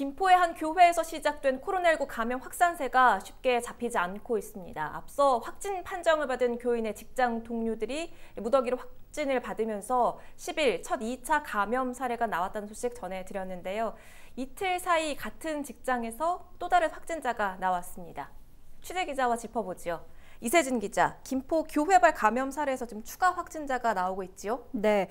김포의 한 교회에서 시작된 코로나19 감염 확산세가 쉽게 잡히지 않고 있습니다. 앞서 확진 판정을 받은 교인의 직장 동료들이 무더기로 확진을 받으면서 10일 첫 2차 감염 사례가 나왔다는 소식 전해드렸는데요. 이틀 사이 같은 직장에서 또 다른 확진자가 나왔습니다. 취재기자와 짚어보죠. 이세진 기자, 김포 교회발 감염 사례에서 지금 추가 확진자가 나오고 있지요? 네,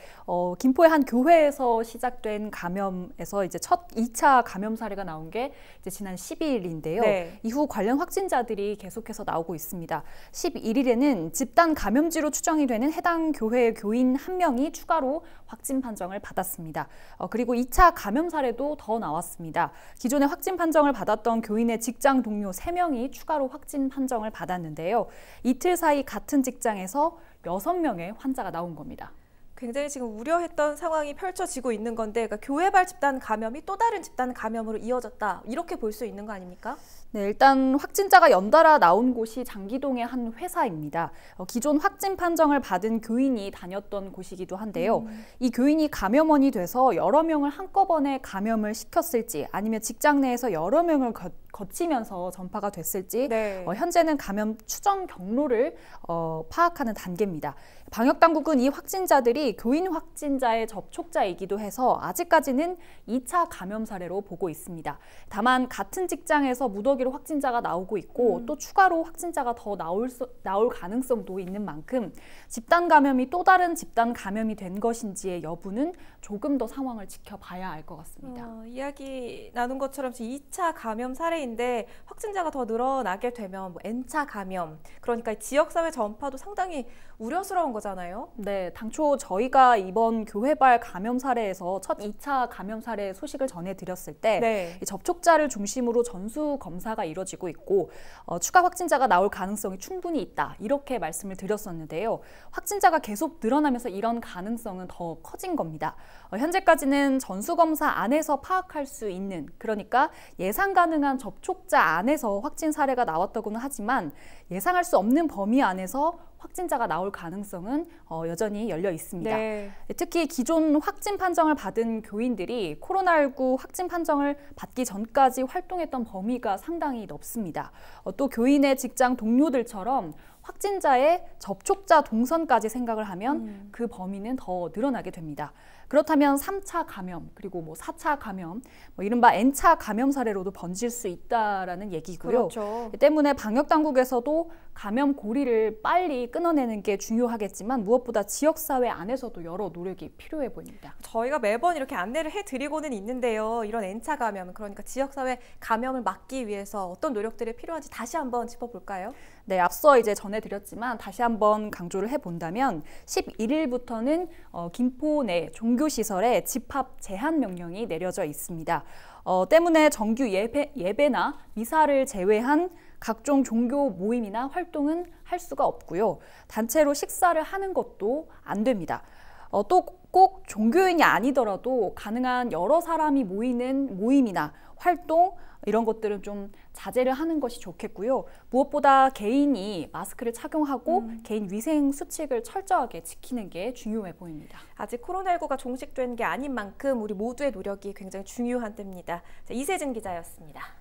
김포의 한 교회에서 시작된 감염에서 이제 첫 2차 감염 사례가 나온 게 이제 지난 12일인데요. 네. 이후 관련 확진자들이 계속해서 나오고 있습니다. 11일에는 집단 감염지로 추정이 되는 해당 교회의 교인 1명이 추가로 확진 판정을 받았습니다. 그리고 2차 감염 사례도 더 나왔습니다. 기존에 확진 판정을 받았던 교인의 직장 동료 3명이 추가로 확진 판정을 받았는데요. 이틀 사이 같은 직장에서 6명의 환자가 나온 겁니다. 굉장히 지금 우려했던 상황이 펼쳐지고 있는 건데, 그러니까 교회발 집단 감염이 또 다른 집단 감염으로 이어졌다, 이렇게 볼 수 있는 거 아닙니까? 네, 일단 확진자가 연달아 나온 곳이 장기동의 한 회사입니다. 기존 확진 판정을 받은 교인이 다녔던 곳이기도 한데요. 이 교인이 감염원이 돼서 여러 명을 한꺼번에 감염을 시켰을지 아니면 직장 내에서 여러 명을 거치면서 전파가 됐을지 네. 현재는 감염 추정 경로를 파악하는 단계입니다. 방역당국은 이 확진자들이 교인 확진자의 접촉자이기도 해서 아직까지는 2차 감염 사례로 보고 있습니다. 다만 같은 직장에서 무더기로 확진자가 나오고 있고 또 추가로 확진자가 더 나올 가능성도 있는 만큼 집단 감염이 또 다른 집단 감염이 된 것인지의 여부는 조금 더 상황을 지켜봐야 알 것 같습니다. 이야기 나눈 것처럼 2차 감염 사례인데 확진자가 더 늘어나게 되면 N차 감염, 그러니까 지역사회 전파도 상당히 우려스러운 거잖아요. 네, 당초 저희가 이번 교회발 감염 사례에서 첫 2차 감염 사례 소식을 전해드렸을 때 네. 접촉자를 중심으로 전수 검사가 이뤄지고 있고 추가 확진자가 나올 가능성이 충분히 있다, 이렇게 말씀을 드렸었는데요. 확진자가 계속 늘어나면서 이런 가능성은 더 커진 겁니다. 현재까지는 전수검사 안에서 파악할 수 있는, 그러니까 예상 가능한 접촉자 안에서 확진 사례가 나왔다고는 하지만 예상할 수 없는 범위 안에서 확진자가 나올 가능성은 여전히 열려 있습니다. 네. 특히 기존 확진 판정을 받은 교인들이 코로나19 확진 판정을 받기 전까지 활동했던 범위가 상당히 넓습니다. 또 교인의 직장 동료들처럼 확진자의 접촉자 동선까지 생각을 하면 그 범위는 더 늘어나게 됩니다. 그렇다면 3차 감염, 그리고 4차 감염, 이른바 N차 감염 사례로도 번질 수 있다라는 얘기고요. 그렇죠. 때문에 방역당국에서도 감염 고리를 빨리 끊어내는 게 중요하겠지만 무엇보다 지역사회 안에서도 여러 노력이 필요해 보입니다. 저희가 매번 이렇게 안내를 해드리고는 있는데요. 이런 N차 감염, 그러니까 지역사회 감염을 막기 위해서 어떤 노력들이 필요한지 다시 한번 짚어볼까요? 네, 앞서 이제 전해드렸지만 다시 한번 강조를 해본다면 11일부터는 김포 내 종교시설에 집합 제한 명령이 내려져 있습니다. 때문에 정규 예배나 미사를 제외한 각종 종교 모임이나 활동은 할 수가 없고요. 단체로 식사를 하는 것도 안 됩니다. 또 꼭 종교인이 아니더라도 가능한 여러 사람이 모이는 모임이나 활동, 이런 것들은 좀 자제를 하는 것이 좋겠고요. 무엇보다 개인이 마스크를 착용하고 개인 위생 수칙을 철저하게 지키는 게 중요해 보입니다. 아직 코로나19가 종식된 게 아닌 만큼 우리 모두의 노력이 굉장히 중요한 때입니다. 이세진 기자였습니다.